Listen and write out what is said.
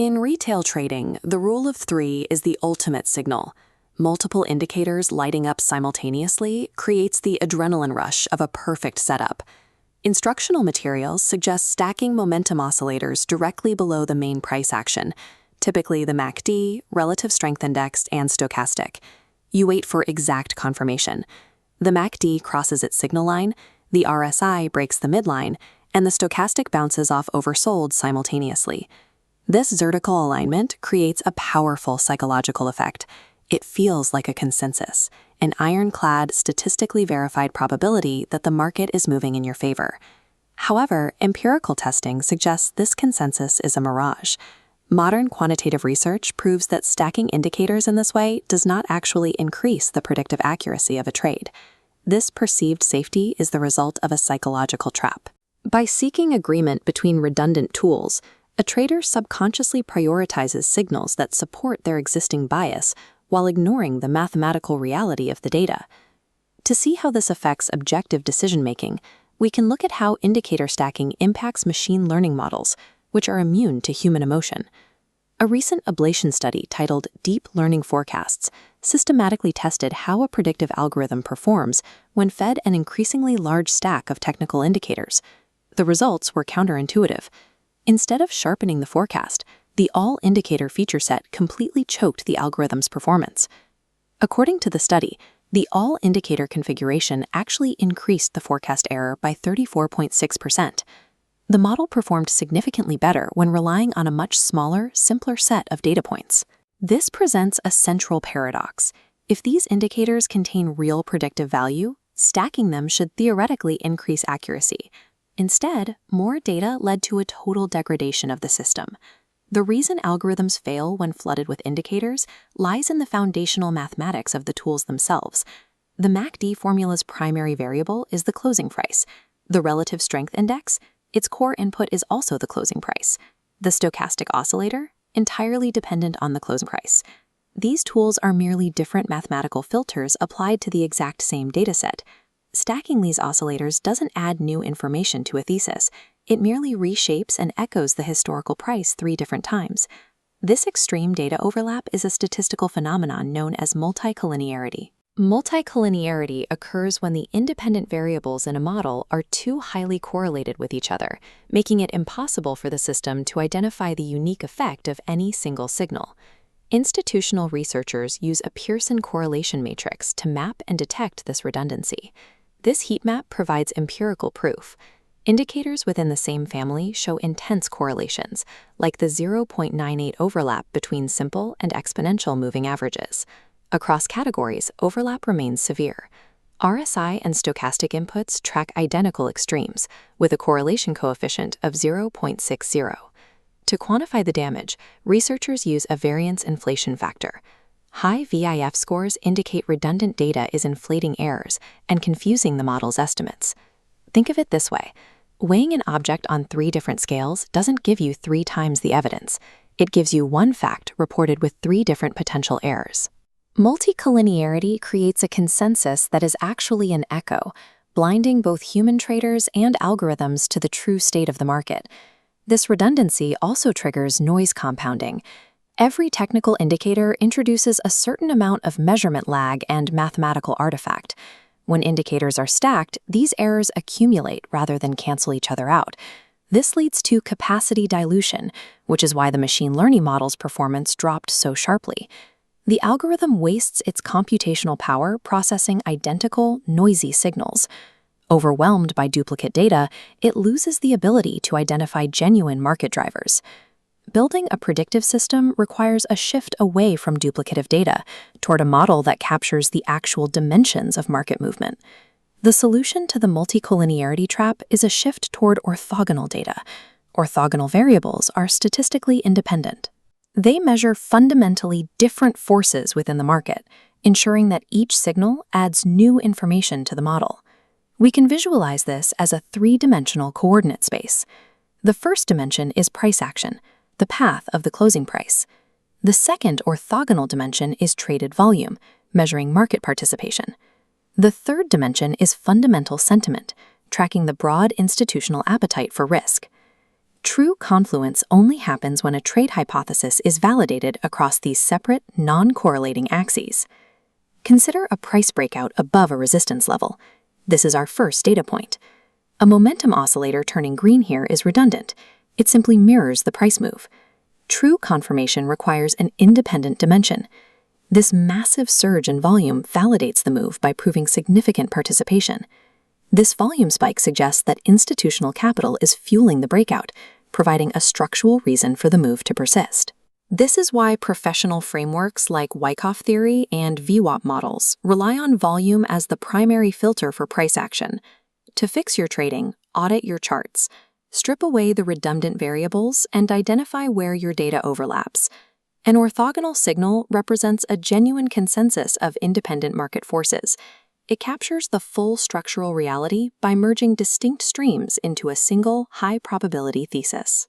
In retail trading, the rule of three is the ultimate signal. Multiple indicators lighting up simultaneously creates the adrenaline rush of a perfect setup. Instructional materials suggest stacking momentum oscillators directly below the main price action, typically the MACD, relative strength index, and stochastic. You wait for exact confirmation. The MACD crosses its signal line, the RSI breaks the midline, and the stochastic bounces off oversold simultaneously. This vertical alignment creates a powerful psychological effect. It feels like a consensus, an ironclad, statistically verified probability that the market is moving in your favor. However, empirical testing suggests this consensus is a mirage. Modern quantitative research proves that stacking indicators in this way does not actually increase the predictive accuracy of a trade. This perceived safety is the result of a psychological trap. By seeking agreement between redundant tools, a trader subconsciously prioritizes signals that support their existing bias while ignoring the mathematical reality of the data. To see how this affects objective decision-making, we can look at how indicator stacking impacts machine learning models, which are immune to human emotion. A recent ablation study titled Deep Learning Forecasts systematically tested how a predictive algorithm performs when fed an increasingly large stack of technical indicators. The results were counterintuitive. Instead of sharpening the forecast, the all-indicator feature set completely choked the algorithm's performance. According to the study, the all-indicator configuration actually increased the forecast error by 34.6%. The model performed significantly better when relying on a much smaller, simpler set of data points. This presents a central paradox. If these indicators contain real predictive value, stacking them should theoretically increase accuracy. Instead, more data led to a total degradation of the system. The reason algorithms fail when flooded with indicators lies in the foundational mathematics of the tools themselves. The MACD formula's primary variable is the closing price. The relative strength index, its core input is also the closing price. The stochastic oscillator, entirely dependent on the closing price. These tools are merely different mathematical filters applied to the exact same dataset. Stacking these oscillators doesn't add new information to a thesis. It merely reshapes and echoes the historical price 3 different times. This extreme data overlap is a statistical phenomenon known as multicollinearity. Multicollinearity occurs when the independent variables in a model are too highly correlated with each other, making it impossible for the system to identify the unique effect of any single signal. Institutional researchers use a Pearson correlation matrix to map and detect this redundancy. This heat map provides empirical proof. Indicators within the same family show intense correlations, like the 0.98 overlap between simple and exponential moving averages. Across categories, overlap remains severe. RSI and stochastic inputs track identical extremes, with a correlation coefficient of 0.60. To quantify the damage, researchers use a variance inflation factor. High VIF scores indicate redundant data is inflating errors and confusing the model's estimates. Think of it this way. Weighing an object on 3 different scales doesn't give you 3 times the evidence. It gives you one fact reported with 3 different potential errors. Multicollinearity creates a consensus that is actually an echo, blinding both human traders and algorithms to the true state of the market. This redundancy also triggers noise compounding. Every technical indicator introduces a certain amount of measurement lag and mathematical artifact. When indicators are stacked, these errors accumulate rather than cancel each other out. This leads to capacity dilution, which is why the machine learning model's performance dropped so sharply. The algorithm wastes its computational power processing identical, noisy signals. Overwhelmed by duplicate data, it loses the ability to identify genuine market drivers. Building a predictive system requires a shift away from duplicative data toward a model that captures the actual dimensions of market movement. The solution to the multicollinearity trap is a shift toward orthogonal data. Orthogonal variables are statistically independent. They measure fundamentally different forces within the market, ensuring that each signal adds new information to the model. We can visualize this as a 3-dimensional coordinate space. The first dimension is price action, the path of the closing price. The second orthogonal dimension is traded volume, measuring market participation. The third dimension is fundamental sentiment, tracking the broad institutional appetite for risk. True confluence only happens when a trade hypothesis is validated across these separate, non-correlating axes. Consider a price breakout above a resistance level. This is our first data point. A momentum oscillator turning green here is redundant. It simply mirrors the price move. True confirmation requires an independent dimension. This massive surge in volume validates the move by proving significant participation. This volume spike suggests that institutional capital is fueling the breakout, providing a structural reason for the move to persist. This is why professional frameworks like Wyckoff theory and VWAP models rely on volume as the primary filter for price action. To fix your trading, audit your charts. Strip away the redundant variables and identify where your data overlaps. An orthogonal signal represents a genuine consensus of independent market forces. It captures the full structural reality by merging distinct streams into a single high-probability thesis.